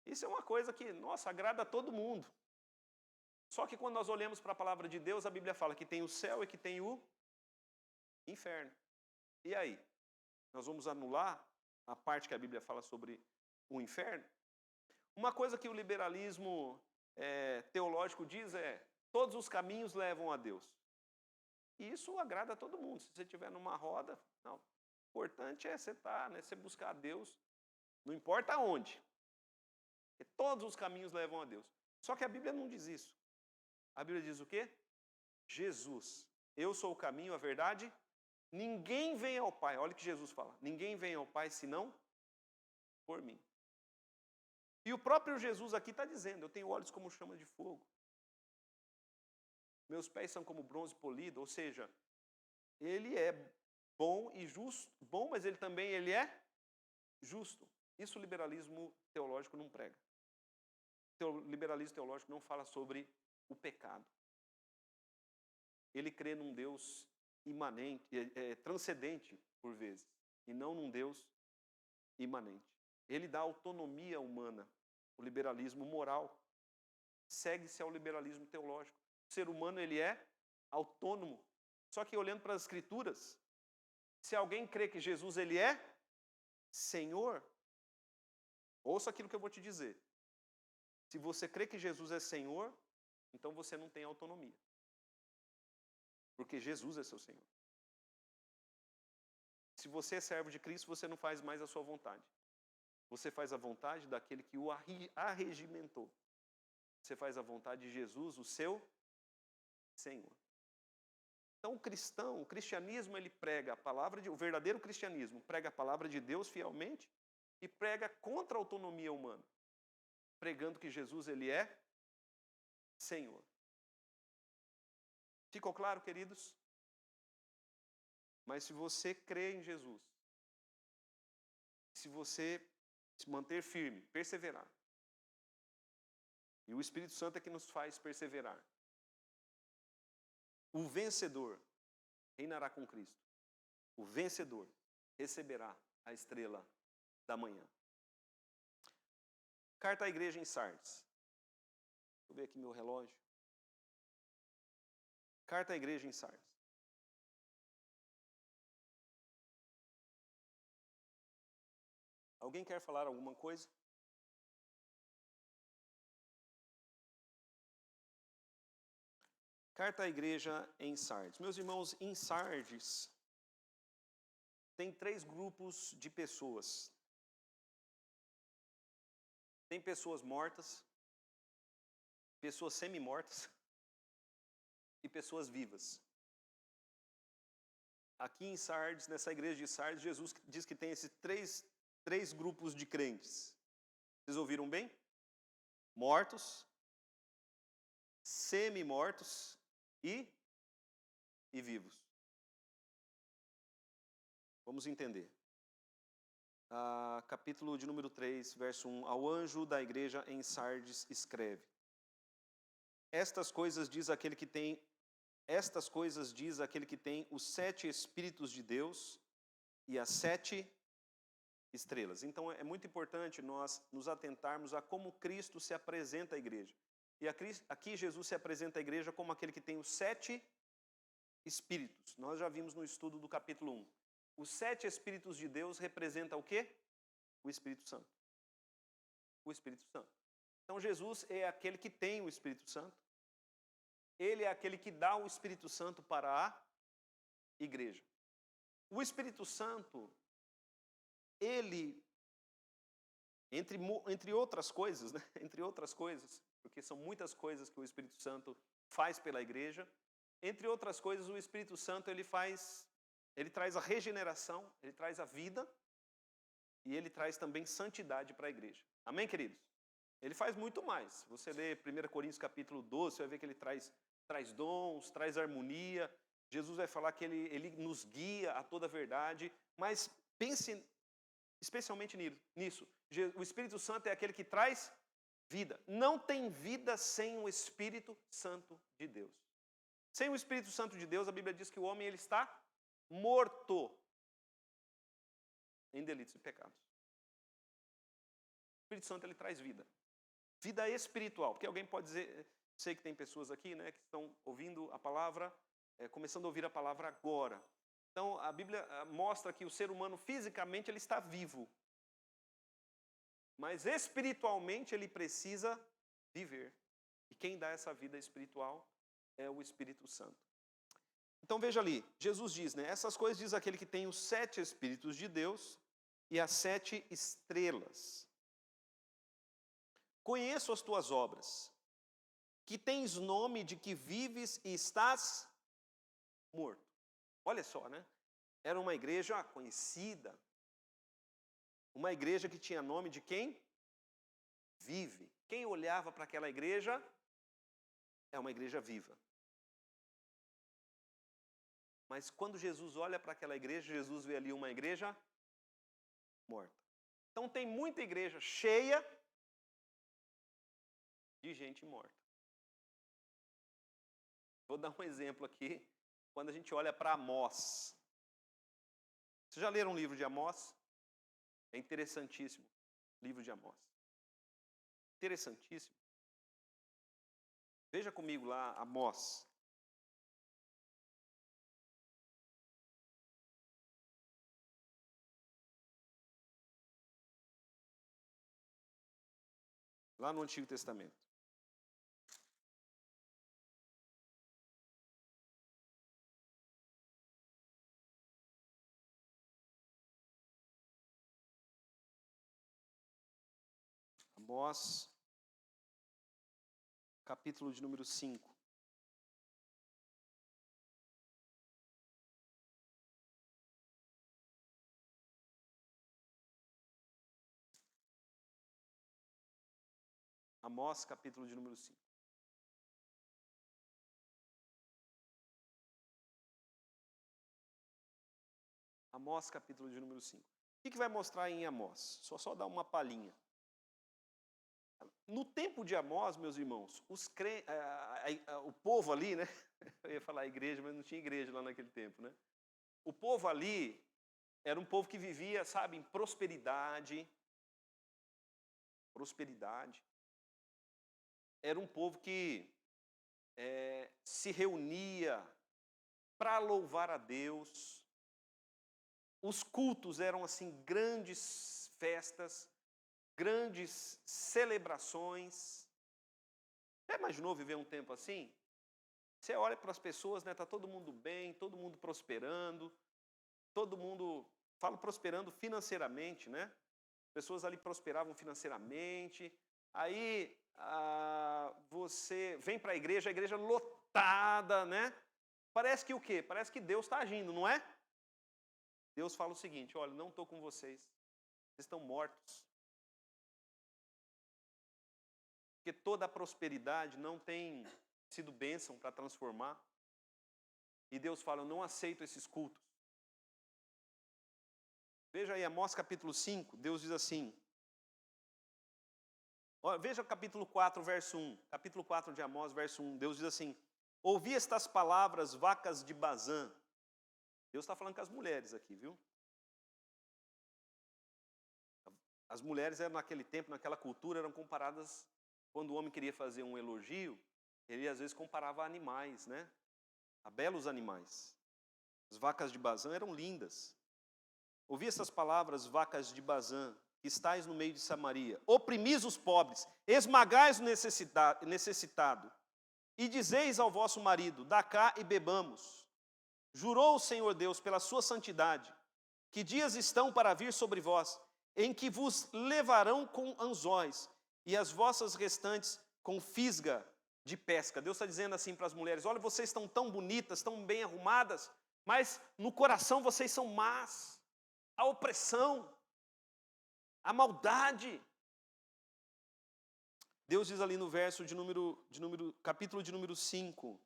Isso é uma coisa que, nossa, agrada a todo mundo. Só que quando nós olhamos para a palavra de Deus, a Bíblia fala que tem o céu e que tem o inferno. E aí? Nós vamos anular a parte que a Bíblia fala sobre o inferno? Uma coisa que o liberalismo teológico diz é: todos os caminhos levam a Deus. E isso agrada a todo mundo. Se você estiver numa roda, não. O importante é você estar, né, você buscar a Deus, não importa aonde. Porque todos os caminhos levam a Deus. Só que a Bíblia não diz isso. A Bíblia diz o quê? Jesus. Eu sou o caminho, a verdade. Ninguém vem ao Pai. Olha o que Jesus fala. Ninguém vem ao Pai senão por mim. E o próprio Jesus aqui está dizendo: eu tenho olhos como chama de fogo. Meus pés são como bronze polido. Ou seja, ele é bom e justo. Bom, mas ele também é justo. Isso o liberalismo teológico não prega. O liberalismo teológico não fala sobre o pecado. Ele crê num Deus imanente, transcendente por vezes, e não num Deus imanente. Ele dá autonomia humana. O liberalismo moral segue-se ao liberalismo teológico. O ser humano, ele é autônomo. Só que olhando para as Escrituras, se alguém crê que Jesus ele é Senhor, ouça aquilo que eu vou te dizer. Se você crê que Jesus é Senhor, então você não tem autonomia. Porque Jesus é seu Senhor. Se você é servo de Cristo, você não faz mais a sua vontade. Você faz a vontade daquele que o arregimentou. Você faz a vontade de Jesus, o seu Senhor. Então o cristianismo, ele prega a palavra o verdadeiro cristianismo prega a palavra de Deus fielmente e prega contra a autonomia humana, pregando que Jesus ele é Senhor. Ficou claro, queridos? Mas se você crê em Jesus, se você se manter firme, perseverar, e o Espírito Santo é que nos faz perseverar, o vencedor reinará com Cristo. O vencedor receberá a estrela da manhã. Carta à igreja em Sardes. Deixa eu ver aqui meu relógio. Carta à igreja em Sardes. Alguém quer falar alguma coisa? Carta à igreja em Sardes. Meus irmãos, em Sardes tem 3 grupos de pessoas. Tem pessoas mortas, pessoas semi-mortas e pessoas vivas. Aqui em Sardes, nessa igreja de Sardes, Jesus diz que tem esses três grupos de crentes. Vocês ouviram bem? Mortos, semi-mortos e vivos. Vamos entender. Capítulo de número 3, verso 1. Ao anjo da igreja em Sardes escreve: Estas coisas diz aquele que tem os 7 Espíritos de Deus e as 7 estrelas. Então é muito importante nós nos atentarmos a como Cristo se apresenta à igreja. E aqui Jesus se apresenta à igreja como aquele que tem os 7 Espíritos. Nós já vimos no estudo do capítulo 1. Os 7 Espíritos de Deus representam o quê? O Espírito Santo. O Espírito Santo. Então Jesus é aquele que tem o Espírito Santo. Ele é aquele que dá o Espírito Santo para a igreja. O Espírito Santo, ele, entre outras coisas, né? Entre outras coisas, porque são muitas coisas que o Espírito Santo faz pela igreja, entre outras coisas, o Espírito Santo ele traz a regeneração, ele traz a vida e ele traz também santidade para a igreja. Amém, queridos? Ele faz muito mais. Você lê 1 Coríntios capítulo 12, você vai ver que ele traz traz dons, traz harmonia. Jesus vai falar que ele nos guia a toda a verdade, mas pense especialmente nisso. O Espírito Santo é aquele que traz vida. Não tem vida sem o Espírito Santo de Deus. Sem o Espírito Santo de Deus, a Bíblia diz que o homem ele está morto em delitos e pecados. O Espírito Santo ele traz vida. Vida espiritual. Porque alguém pode dizer, sei que tem pessoas aqui, né, que estão ouvindo a palavra, começando a ouvir a palavra agora. Então, a Bíblia mostra que o ser humano, fisicamente, ele está vivo. Mas, espiritualmente, ele precisa viver. E quem dá essa vida espiritual é o Espírito Santo. Então, veja ali, Jesus diz, né? Essas coisas diz aquele que tem os 7 Espíritos de Deus e as 7 estrelas. Conheço as tuas obras, que tens nome de que vives e estás morto. Olha só, né? Era uma igreja conhecida. Uma igreja que tinha nome de quem? Vive. Quem olhava para aquela igreja é uma igreja viva. Mas quando Jesus olha para aquela igreja, Jesus vê ali uma igreja morta. Então tem muita igreja cheia de gente morta. Vou dar um exemplo aqui. Quando a gente olha para Amós. Vocês já leram o livro de Amós? É interessantíssimo. Livro de Amós. Interessantíssimo. Veja comigo lá, Amós. Lá no Antigo Testamento. Amós, capítulo de número 5. Amós, capítulo de número 5. Amós, capítulo de número 5. O que vai mostrar em Amós? Só dar uma palhinha. No tempo de Amós, meus irmãos, o povo ali, né? Eu ia falar igreja, mas não tinha igreja lá naquele tempo, né? O povo ali era um povo que vivia, sabe, em prosperidade. Prosperidade. Era um povo que se reunia para louvar a Deus. Os cultos eram, assim, grandes festas, grandes celebrações. Já imaginou viver um tempo assim? Você olha para as pessoas, né? Tá todo mundo bem, todo mundo prosperando, todo mundo, falo prosperando financeiramente, né? Pessoas ali prosperavam financeiramente. Aí você vem para a igreja lotada, né? Parece que o quê? Parece que Deus está agindo, não é? Deus fala o seguinte, olha, não estou com vocês. Vocês estão mortos. Porque toda a prosperidade não tem sido bênção para transformar. E Deus fala, eu não aceito esses cultos. Veja aí, Amós capítulo 5, Deus diz assim. Veja o capítulo 4, verso 1. Capítulo 4 de Amós, verso 1. Deus diz assim, ouvi estas palavras, vacas de Bazã. Deus está falando com as mulheres aqui, viu? As mulheres eram naquele tempo, naquela cultura, eram comparadas, quando o homem queria fazer um elogio, ele às vezes comparava a animais, né? A belos animais. As vacas de Bazã eram lindas. Ouvi essas palavras, vacas de Bazã, que estáis no meio de Samaria. Oprimis os pobres, esmagais o necessitado, e dizeis ao vosso marido, dá cá e bebamos. Jurou o Senhor Deus pela sua santidade, que dias estão para vir sobre vós, em que vos levarão com anzóis, e as vossas restantes com fisga de pesca. Deus está dizendo assim para as mulheres, olha, vocês estão tão bonitas, tão bem arrumadas, mas no coração vocês são más. A opressão, a maldade. Deus diz ali no verso capítulo de número 5,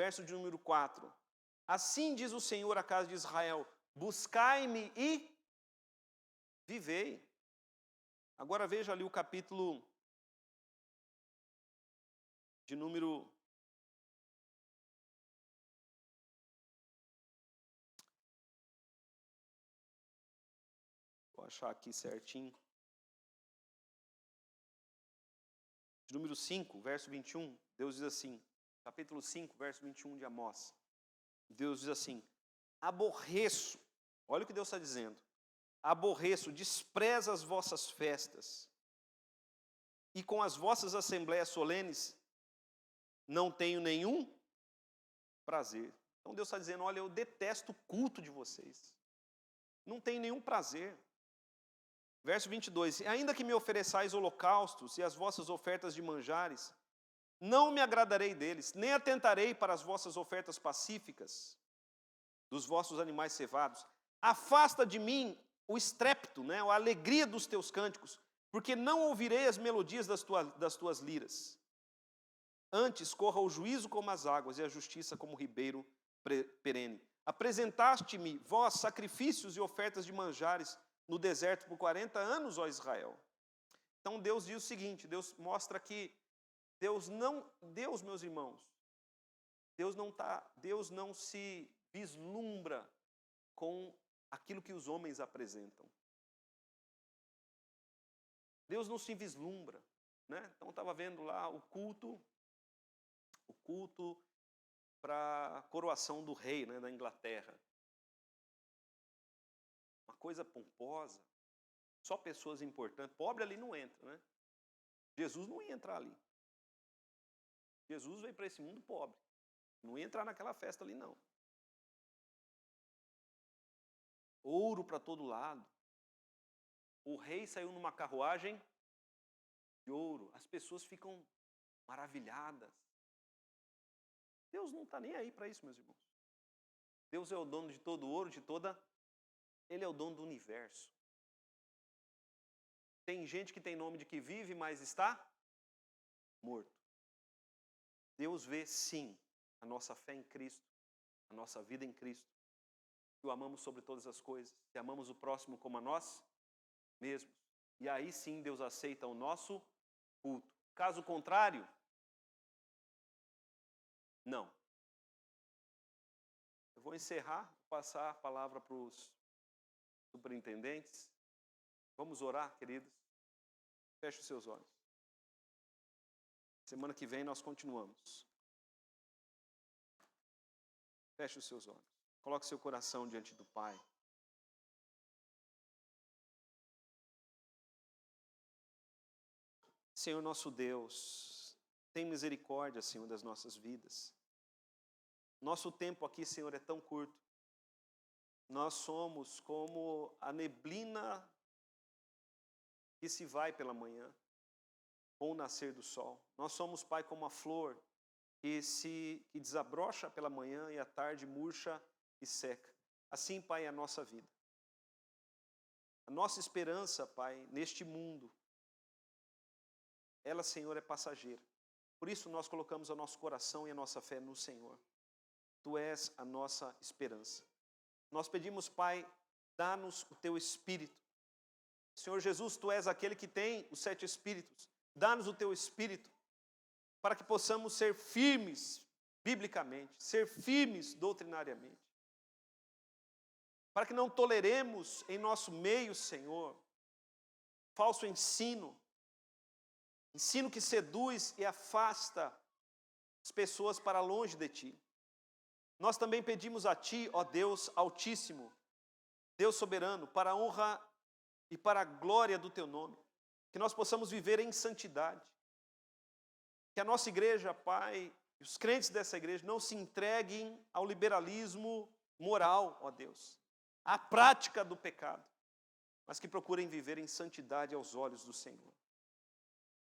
verso de número 4. Assim diz o Senhor à casa de Israel: buscai-me e vivei. Agora veja ali o capítulo de número 5, verso 21, Deus diz assim, capítulo 5, verso 21 de Amós. Deus diz assim: aborreço, olha o que Deus está dizendo, aborreço, desprezo as vossas festas, e com as vossas assembleias solenes não tenho nenhum prazer. Então Deus está dizendo: olha, eu detesto o culto de vocês, não tenho nenhum prazer. Verso 22, ainda que me ofereçais holocaustos e as vossas ofertas de manjares, não me agradarei deles, nem atentarei para as vossas ofertas pacíficas, dos vossos animais cevados. Afasta de mim o estrépito, a alegria dos teus cânticos, porque não ouvirei as melodias das tuas liras. Antes corra o juízo como as águas e a justiça como o ribeiro perene. Apresentaste-me, vós, sacrifícios e ofertas de manjares no deserto por 40 anos, ó Israel. Então Deus diz o seguinte, Deus mostra que Deus, meus irmãos, Deus não se vislumbra com aquilo que os homens apresentam. Deus não se vislumbra, Então estava vendo lá o culto para a coroação do rei, da Inglaterra. Uma coisa pomposa, só pessoas importantes. Pobre ali não entra, Jesus não ia entrar ali. Jesus veio para esse mundo pobre. Não ia entrar naquela festa ali, não. Ouro para todo lado. O rei saiu numa carruagem de ouro. As pessoas ficam maravilhadas. Deus não está nem aí para isso, meus irmãos. Deus é o dono de todo o ouro, Ele é o dono do universo. Tem gente que tem nome de que vive, mas está morto. Deus vê, sim, a nossa fé em Cristo, a nossa vida em Cristo, que o amamos sobre todas as coisas, que amamos o próximo como a nós mesmos. E aí sim Deus aceita o nosso culto. Caso contrário, não. Eu vou encerrar, passar a palavra para os superintendentes. Vamos orar, queridos. Feche os seus olhos. Semana que vem nós continuamos. Feche os seus olhos. Coloque seu coração diante do Pai. Senhor nosso Deus, tem misericórdia, Senhor, das nossas vidas. Nosso tempo aqui, Senhor, é tão curto. Nós somos como a neblina que se vai pela manhã, com o nascer do sol. Nós somos, Pai, como a flor que desabrocha pela manhã e à tarde murcha e seca. Assim, Pai, é a nossa vida. A nossa esperança, Pai, neste mundo, ela, Senhor, é passageira. Por isso nós colocamos o nosso coração e a nossa fé no Senhor. Tu és a nossa esperança. Nós pedimos, Pai, dá-nos o Teu Espírito. Senhor Jesus, Tu és aquele que tem os 7 Espíritos. Dá-nos o Teu Espírito para que possamos ser firmes biblicamente, ser firmes doutrinariamente. Para que não toleremos em nosso meio, Senhor, falso ensino que seduz e afasta as pessoas para longe de Ti. Nós também pedimos a Ti, ó Deus Altíssimo, Deus Soberano, para a honra e para a glória do Teu nome, que nós possamos viver em santidade. Que a nossa igreja, Pai, e os crentes dessa igreja não se entreguem ao liberalismo moral, ó Deus, à prática do pecado, mas que procurem viver em santidade aos olhos do Senhor.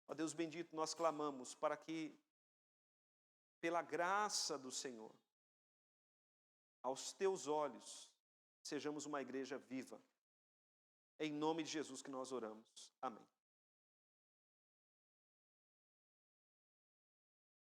Ó Deus bendito, nós clamamos para que, pela graça do Senhor, aos Teus olhos, sejamos uma igreja viva. É em nome de Jesus que nós oramos. Amém.